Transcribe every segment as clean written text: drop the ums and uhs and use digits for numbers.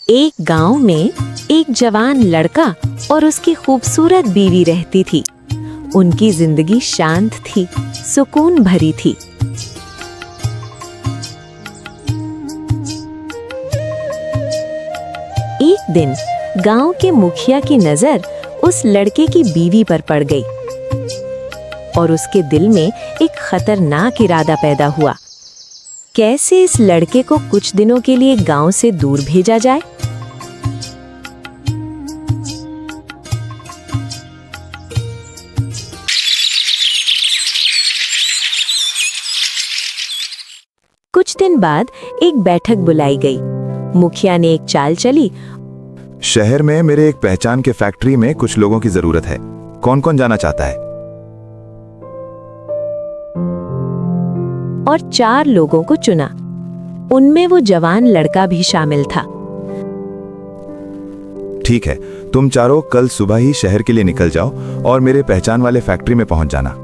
एक गांव में एक जवान लड़का और उसकी खूबसूरत बीवी रहती थी। उनकी जिंदगी शांत थी, सुकून भरी थी। एक दिन गांव के मुखिया की नजर उस लड़के की बीवी पर पड़ गई और उसके दिल में एक खतरनाक इरादा पैदा हुआ। कैसे इस लड़के को कुछ दिनों के लिए गांव से दूर भेजा जाए। कुछ दिन बाद एक बैठक बुलाई गई। मुखिया ने एक चाल चली। शहर में मेरे एक पहचान के फैक्ट्री में कुछ लोगों की जरूरत है। कौन कौन जाना चाहता है? और 4 लोगों को चुना। उनमें वो जवान लड़का भी शामिल था। ठीक है, तुम चारों कल सुबह ही शहर के लिए निकल जाओ और मेरे पहचान वाले फैक्ट्री में पहुंच जाना।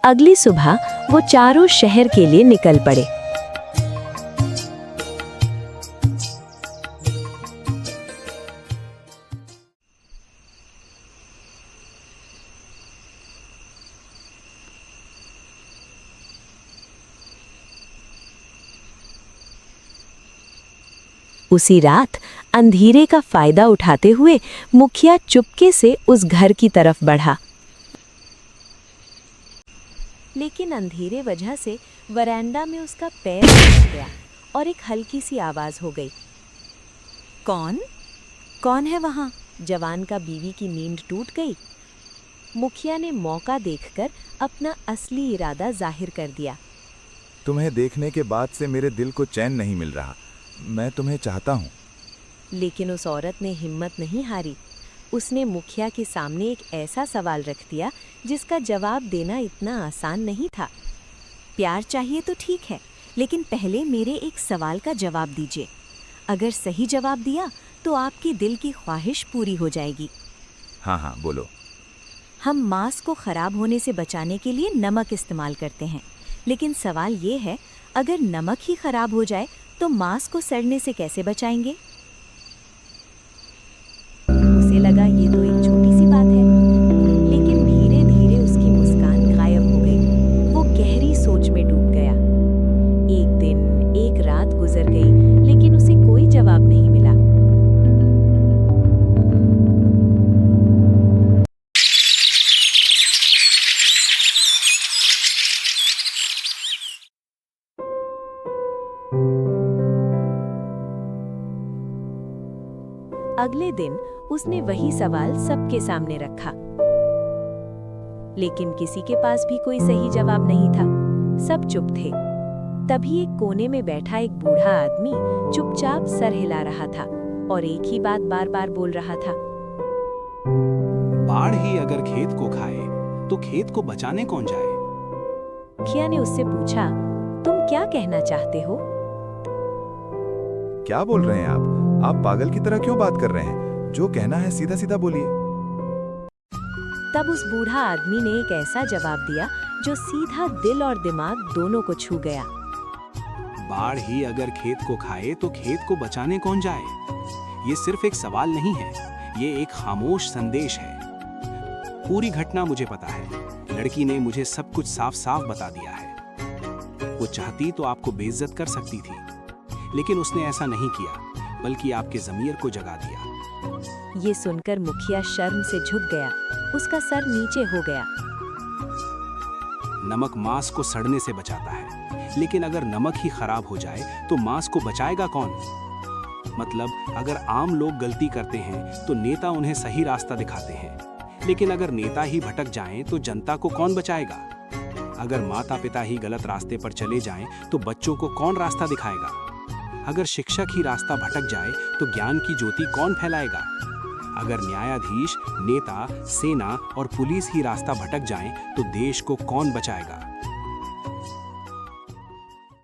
अगली सुबह वो चारों शहर के लिए निकल पड़े। उसी रात अंधेरे का फायदा उठाते हुए मुखिया चुपके से उस घर की तरफ बढ़ा। लेकिन अंधेरे वजह से वरांडा में उसका पैर फंस गया और एक हल्की सी आवाज हो गई। कौन है वहां? जवान का बीवी की नींद टूट गई। मुखिया ने मौका देखकर अपना असली इरादा जाहिर कर दिया। तुम्हें देखने के बाद से मेरे दिल को चैन नहीं मिल रहा। मैं तुम्हें चाहता हूँ। लेकिन उस औरत ने हिम्मत नहीं हारी। उसने मुखिया के सामने एक ऐसा सवाल रख दिया जिसका जवाब देना इतना आसान नहीं था। प्यार चाहिए तो ठीक है, लेकिन पहले मेरे एक सवाल का जवाब दीजिए। अगर सही जवाब दिया तो आपके दिल की ख्वाहिश पूरी हो जाएगी। हाँ, बोलो। हम मांस को खराब होने से बचाने के लिए नमक इस्तेमाल करते हैं, लेकिन सवाल ये है, अगर नमक ही खराब हो जाए तो मांस को सड़ने से कैसे बचाएंगे? उसे लगा ये तो एक छोटी सी बात है, लेकिन धीरे धीरे उसकी मुस्कान गायब हो गई। वो गहरी सोच में डूब गया। एक दिन, एक रात गुजर गई, लेकिन उसे कोई जवाब नहीं मिला। अगले दिन उसने वही सवाल सबके सामने रखा, लेकिन किसी के पास भी कोई सही जवाब नहीं था। सब चुप थे। तभी एक कोने में बैठा एक बूढ़ा आदमी चुपचाप सर हिला रहा था और एक ही बात बार बार बोल रहा था। बाढ़ ही अगर खेत को खाए तो खेत को बचाने कौन जाए? मुखिया ने उससे पूछा, तुम क्या कहना चाहते हो? क्या बोल रहे हैं आप पागल की तरह क्यों बात कर रहे हैं? जो कहना है सीधा सीधा बोलिए। तब उस बूढ़ा आदमी ने एक ऐसा जवाब दिया जो सीधा दिल और दिमाग दोनों को छू गया। बाढ़ ही अगर खेत को खाए तो खेत को बचाने कौन जाए? ये सिर्फ एक सवाल नहीं है, ये एक खामोश संदेश है। पूरी घटना मुझे पता है। लड़की ने मुझे सब कुछ साफ साफ बता दिया है। वो चाहती तो आपको बेइज्जत कर सकती थी, लेकिन उसने ऐसा नहीं किया, बल्कि आपके ज़मीर को जगा दिया। ये सुनकर मुखिया शर्म से झुक गया। उसका सर नीचे हो गया। नमक मांस को सड़ने से बचाता है, लेकिन अगर नमक ही खराब हो जाए तो मांस को बचाएगा कौन? मतलब अगर आम लोग गलती करते हैं तो नेता उन्हें सही रास्ता दिखाते हैं, लेकिन अगर नेता ही भटक जाएं तो जनता को कौन बचाएगा? अगर माता पिता ही गलत रास्ते पर चले जाएं तो बच्चों को कौन रास्ता दिखाएगा? अगर शिक्षक ही रास्ता भटक जाए तो ज्ञान की ज्योति कौन फैलाएगा? अगर न्यायाधीश, नेता, सेना और पुलिस ही रास्ता भटक जाएं तो देश को कौन बचाएगा?